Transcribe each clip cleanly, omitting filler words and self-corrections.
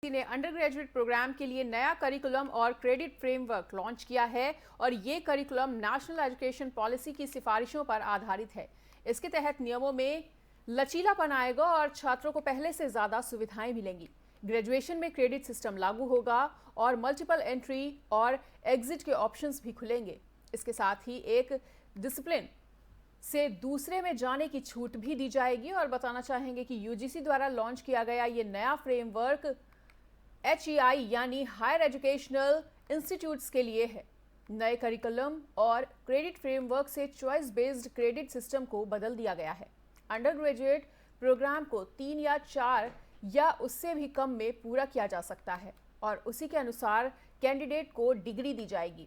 ने under graduate programme के लिए नया करिकुलम और क्रेडिट फ्रेमवर्क लॉन्च किया है और ये करिकुलम नेशनल एजुकेशन पॉलिसी की सिफारिशों पर आधारित है। इसके तहत नियमों में लचीलापन आएगा और छात्रों को पहले से ज्यादा सुविधाएं मिलेंगी। ग्रेजुएशन में क्रेडिट सिस्टम लागू होगा और मल्टीपल एंट्री और एग्जिट के ऑप्शंस भी खुलेंगे। इसके साथ ही एक डिसिप्लिन से दूसरे में जाने की छूट भी दी जाएगी। और बताना चाहेंगे कि यूजीसी द्वारा लॉन्च किया गया ये नया फ्रेमवर्क HEI यानी हायर एजुकेशनल इंस्टीट्यूट्स के लिए है। नए करिकुलम और क्रेडिट फ्रेमवर्क से चॉइस बेस्ड क्रेडिट सिस्टम को बदल दिया गया है। अंडर ग्रेजुएट प्रोग्राम को 3 या 4 या उससे भी कम में पूरा किया जा सकता है और उसी के अनुसार कैंडिडेट को डिग्री दी जाएगी।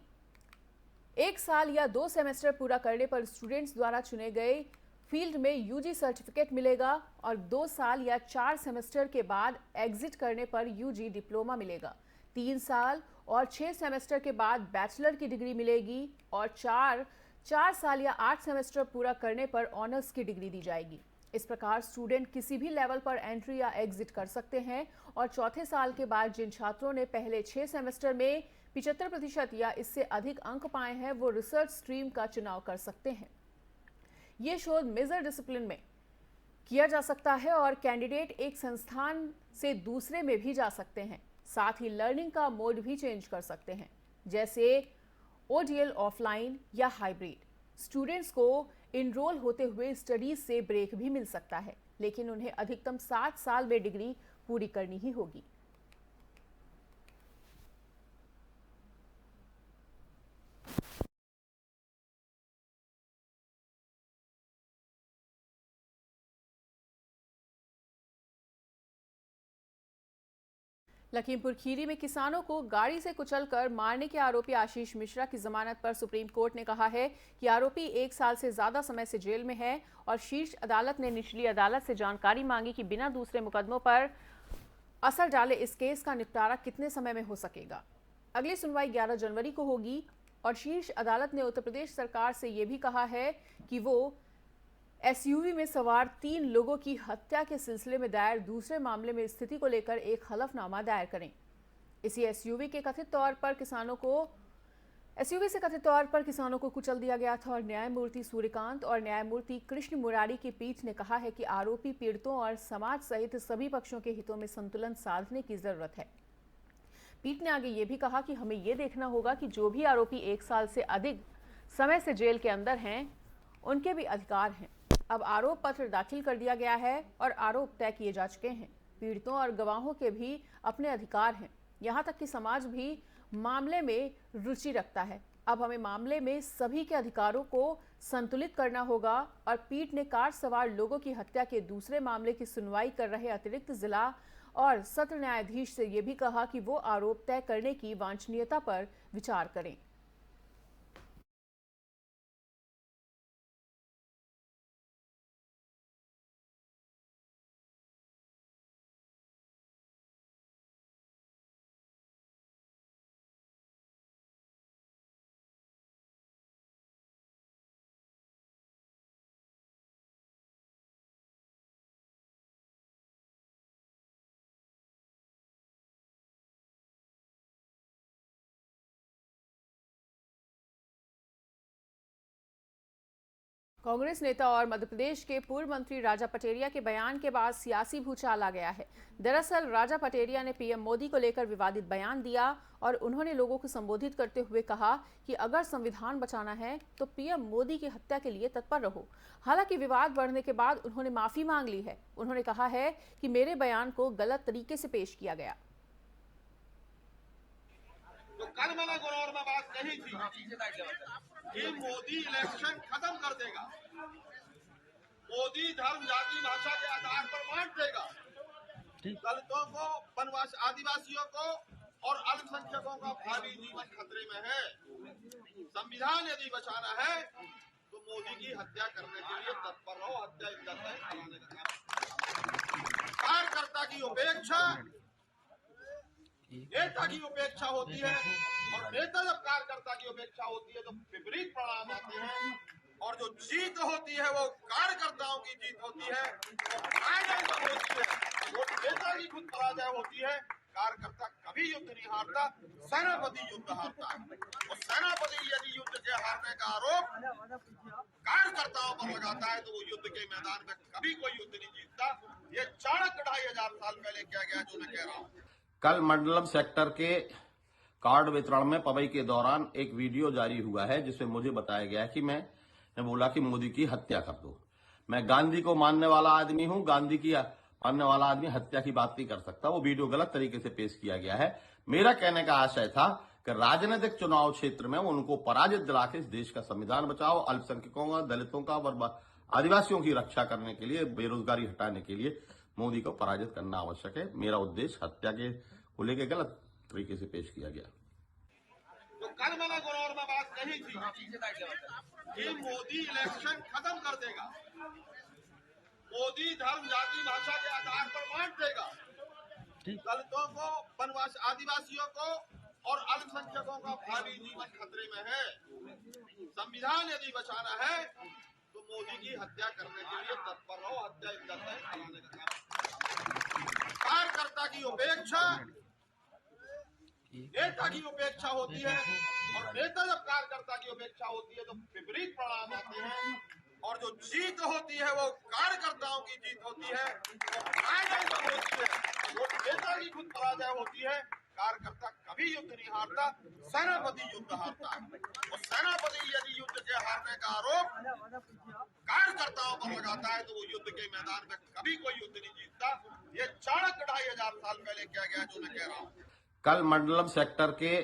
1 साल या 2 सेमेस्टर पूरा करने पर स्टूडेंट्स द्वारा चुने गए फील्ड में यूजी सर्टिफिकेट मिलेगा और 2 साल या 4 सेमेस्टर के बाद एग्जिट करने पर यूजी डिप्लोमा मिलेगा। 3 साल और 6 सेमेस्टर के बाद बैचलर की डिग्री मिलेगी और 4 साल या 8 सेमेस्टर पूरा करने पर ऑनर्स की डिग्री दी जाएगी। इस प्रकार स्टूडेंट किसी भी लेवल पर एंट्री या एग्जिट कर सकते हैं और चौथे साल के बाद जिन छात्रों ने पहले 6 सेमेस्टर में 75% या इससे अधिक अंक पाए हैं वो रिसर्च स्ट्रीम का चुनाव कर सकते हैं। ये शोध मेजर डिसिप्लिन में किया जा सकता है और कैंडिडेट एक संस्थान से दूसरे में भी जा सकते हैं। साथ ही लर्निंग का मोड भी चेंज कर सकते हैं, जैसे ODL ऑफलाइन या हाइब्रिड। स्टूडेंट्स को इनरोल होते हुए स्टडीज से ब्रेक भी मिल सकता है, लेकिन उन्हें अधिकतम 7 साल में डिग्री पूरी करनी ही होगी। लखीमपुर खीरी में किसानों को गाड़ी से कुचलकर मारने के आरोपी आशीष मिश्रा की जमानत पर सुप्रीम कोर्ट ने कहा है कि आरोपी 1 साल से ज्यादा समय से जेल में है और शीर्ष अदालत ने निचली अदालत से जानकारी मांगी कि बिना दूसरे मुकदमों पर असर डाले इस केस का निपटारा कितने समय में हो सकेगा। अगली सुनवाई 11 जनवरी को होगी और शीर्ष अदालत ने उत्तर प्रदेश सरकार से यह भी कहा है कि वो SUV में सवार 3 लोगों की हत्या के सिलसिले में दायर दूसरे मामले में स्थिति को लेकर एक हलफनामा दायर करें। इसी SUV से कथित तौर पर किसानों को कुचल दिया गया था और न्यायमूर्ति सूर्यकांत और न्यायमूर्ति कृष्ण मुरारी की पीठ ने कहा है कि आरोपी पीड़ितों और समाज सहित सभी पक्षों के हितों में संतुलन साधने की जरूरत है। पीठ ने आगे ये भी कहा कि हमें यह देखना होगा कि जो भी आरोपी 1 साल से अधिक समय से जेल के अंदर हैं, उनके भी अधिकार हैं। अब आरोप पत्र दाखिल कर दिया गया है और आरोप तय किए जा चुके हैं। पीड़ितों और गवाहों के भी अपने अधिकार हैं, यहाँ तक कि समाज भी मामले में रुचि रखता है। अब हमें मामले में सभी के अधिकारों को संतुलित करना होगा। और पीठ ने कार सवार लोगों की हत्या के दूसरे मामले की सुनवाई कर रहे अतिरिक्त जिला और सत्र न्यायाधीश से यह भी कहा कि वो आरोप तय करने की वांछनीयता पर विचार करें। कांग्रेस नेता और मध्य प्रदेश के पूर्व मंत्री राजा पटेरिया के बयान के बाद सियासी भूचाल आ गया है। दरअसल राजा पटेरिया ने पीएम मोदी को लेकर विवादित बयान दिया और उन्होंने लोगों को संबोधित करते हुए कहा कि अगर संविधान बचाना है तो पीएम मोदी की हत्या के लिए तत्पर रहो। हालांकि विवाद बढ़ने के बाद उन्होंने माफी मांग ली है। उन्होंने कहा है कि मेरे बयान को गलत तरीके से पेश किया गया। तो कल मैंने गौर में बात कही थी कि मोदी इलेक्शन खत्म कर देगा, मोदी धर्म जाति भाषा के आधार पर बांट देगा, दलितों को, वनवासी आदिवासियों को और अल्पसंख्यकों का भावी जीवन खतरे में है। संविधान यदि बचाना है तो मोदी की हत्या करने के लिए तत्पर रहो। हत्या इज्जत है कराने का काम। कार्यकर्ता की उपेक्षा नेता की उपेक्षा होती है और नेता जब कार्यकर्ता की उपेक्षा होती है तो विपरीत परिणाम आते हैं और जो जीत होती है वो कार्यकर्ताओं की जीत होती है, वो नेता की खुद पराजय होती है। कार्यकर्ता कभी युद्ध नहीं हारता, सेनापति युद्ध हारता है। और सेनापति यदि युद्ध के हारने का आरोप कार्यकर्ताओं पर लगाता है तो वो युद्ध के मैदान में कभी कोई युद्ध नहीं जीतता। ये चाणक्य 2500 साल पहले किया गया जो मैं कह रहा हूँ। कल मंडलम सेक्टर के कार्ड वितरण में पवई के दौरान एक वीडियो जारी हुआ है जिसमें मुझे बताया गया है कि मैंने बोला कि मोदी की हत्या कर दो। मैं गांधी को मानने वाला आदमी हूं, गांधी की मानने वाला आदमी हत्या की बात नहीं कर सकता। वो वीडियो गलत तरीके से पेश किया गया है। मेरा कहने का आशय था कि राजनीतिक चुनाव क्षेत्र में उनको पराजित दिला के इस देश का संविधान बचाओ, अल्पसंख्यकों का, दलितों का और आदिवासियों की रक्षा करने के लिए, बेरोजगारी हटाने के लिए मोदी को पराजित करना आवश्यक है। मेरा उद्देश्य हत्या के को लेकर गलत तरीके से पेश किया गया। तो कल मैंने गुरौर में बात कही थी कि मोदी इलेक्शन खत्म कर देगा, मोदी धर्म, जाति, भाषा के आधार पर बांट देगा, दलितों को, वनवासी, आदिवासियों को और अल्पसंख्यकों का भावी जीवन खतरे में है। संविधान यदि बचाना है तो मोदी की हत्या करने के लिए तत्पर रहो। हत्या कराने का काम। कार्यकर्ता की उपेक्षा नेता की उपेक्षा होती है, और नेता जब कार्यकर्ता की उपेक्षा होती है तो विपरीत परिणाम आते हैं। और जो जीत होती है वो कार्यकर्ताओं की जीत होती है, और पराजय जब होती है वो नेता की खुद पराजय होती है। कार्यकर्ता कभी युद्ध नहीं हारता, सेनापति युद्ध हारता है। और सेनापति यदि युद्ध के हारने का आरोप कार्यकर्ताओं पर लगाता है तो वो युद्ध के मैदान में कभी कोई युद्ध नहीं जीतता। ये चाणक्य 2500 साल पहले किया गया जो मैं कह रहा हूँ। कल मंडलम सेक्टर के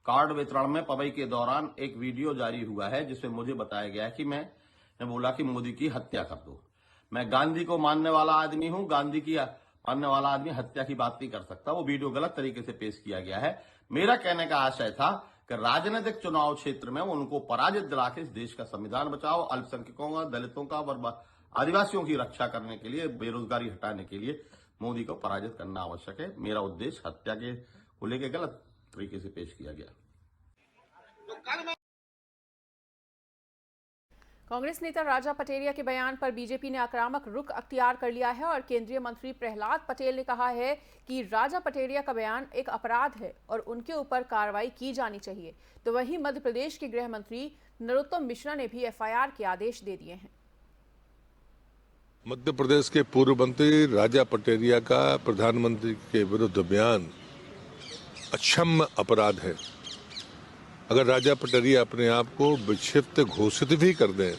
कार्ड वितरण में पवई के दौरान एक वीडियो जारी हुआ है जिसमें मुझे बताया गया है कि मैंने बोला कि मोदी की हत्या कर दो। मैं गांधी को मानने वाला आदमी हूं, गांधी की मानने वाला आदमी हत्या की बात नहीं कर सकता। वो वीडियो गलत तरीके से पेश किया गया है। मेरा कहने का आशय था कि राजनीतिक चुनाव क्षेत्र में उनको पराजित दिला के इस देश का संविधान बचाओ, अल्पसंख्यकों का, दलितों का और आदिवासियों की रक्षा करने के लिए, बेरोजगारी हटाने के लिए मोदी को पराजित करना आवश्यक है। मेरा उद्देश्य हत्या के को लेकर गलत तरीके से पेश किया गया। कांग्रेस नेता राजा पटेरिया के बयान पर बीजेपी ने आक्रामक रुख अख्तियार कर लिया है और केंद्रीय मंत्री प्रहलाद पटेल ने कहा है कि राजा पटेरिया का बयान एक अपराध है और उनके ऊपर कार्रवाई की जानी चाहिए। तो वहीं मध्य प्रदेश के गृह मंत्री नरोत्तम मिश्रा ने भी एफआईआर के आदेश दे दिए हैं। मध्य प्रदेश के पूर्व मंत्री राजा पटेरिया का प्रधानमंत्री के विरुद्ध बयान अक्षम्य अपराध है। अगर राजा पटेरिया अपने आप को विक्षिप्त घोषित भी कर दें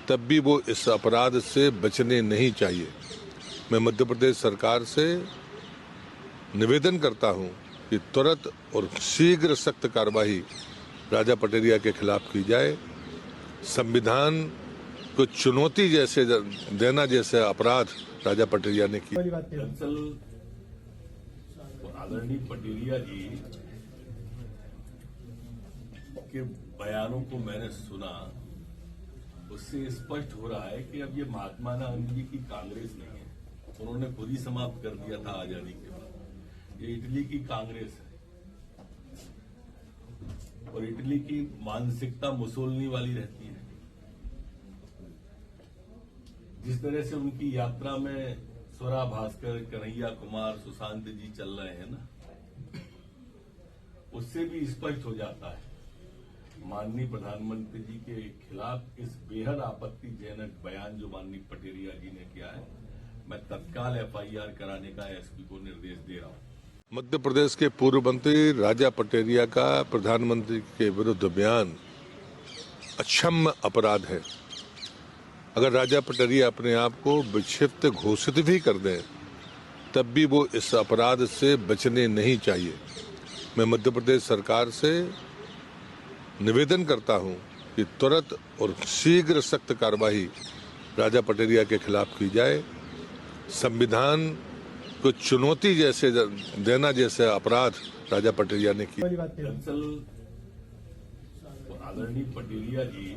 तब भी वो इस अपराध से बचने नहीं चाहिए। मैं मध्य प्रदेश सरकार से निवेदन करता हूं कि तुरंत और शीघ्र सख्त कार्रवाई राजा पटेरिया के खिलाफ की जाए। संविधान को चुनौती जैसे देना जैसे अपराध राजा पटेरिया ने किया। दरअसल आदरणीय पटेरिया जी के बयानों को मैंने सुना, उससे स्पष्ट हो रहा है कि अब ये महात्मा गांधी जी की कांग्रेस नहीं है, उन्होंने खुद ही समाप्त कर दिया था आजादी के बाद। ये इटली की कांग्रेस है और इटली की मानसिकता मुसोलिनी वाली रहती है। जिस तरह से उनकी यात्रा में स्वरा भास्कर, कन्हैया कुमार, सुशांत जी चल रहे हैं ना, उससे भी स्पष्ट हो जाता है माननीय प्रधानमंत्री जी के खिलाफ इस बेहद आपत्तिजनक बयान जो माननीय पटेरिया जी ने किया है, मैं तत्काल एफआईआर कराने का एसपी को निर्देश दे रहा हूं। मध्य प्रदेश के पूर्व मंत्री राजा पटेरिया का प्रधानमंत्री के विरुद्ध बयान अक्षम्य अपराध है। अगर राजा पटेरिया अपने आप को विक्षिप्त घोषित भी कर दें तब भी वो इस अपराध से बचने नहीं चाहिए। मैं मध्य प्रदेश सरकार से निवेदन करता हूं कि तुरंत और शीघ्र सख्त कार्रवाई राजा पटेरिया के खिलाफ की जाए। संविधान को चुनौती जैसे देना जैसे अपराध राजा पटेरिया ने किया। दरअसल आदरणीय पटेरिया जी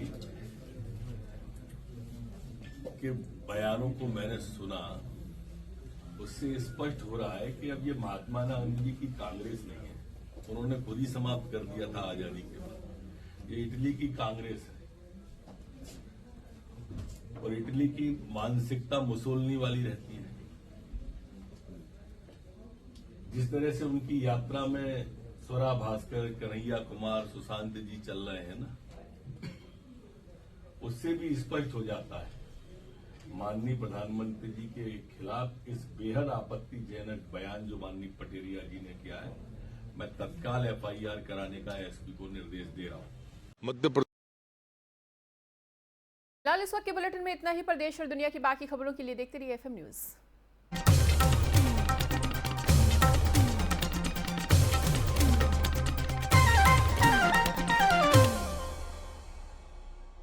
के बयानों को मैंने सुना, उससे स्पष्ट हो रहा है कि अब ये महात्मा गांधी जी की कांग्रेस नहीं है, उन्होंने खुद ही समाप्त कर दिया था आजादी के बाद। ये इटली की कांग्रेस है और इटली की मानसिकता मुसोलिनी वाली रहती है। जिस तरह से उनकी यात्रा में स्वरा भास्कर, कन्हैया कुमार, सुशांत जी चल रहे हैं ना, उससे भी स्पष्ट हो जाता है माननीय प्रधानमंत्री जी के खिलाफ इस बेहद आपत्तिजनक बयान जो माननीय पटेरिया जी ने किया है, मैं तत्काल एफआईआर कराने का एसपी को निर्देश दे रहा हूं। मध्य प्रदेश फिलहाल इस वक्त के बुलेटिन में इतना ही। प्रदेश और दुनिया की बाकी खबरों के लिए देखते रहिए एफएम न्यूज।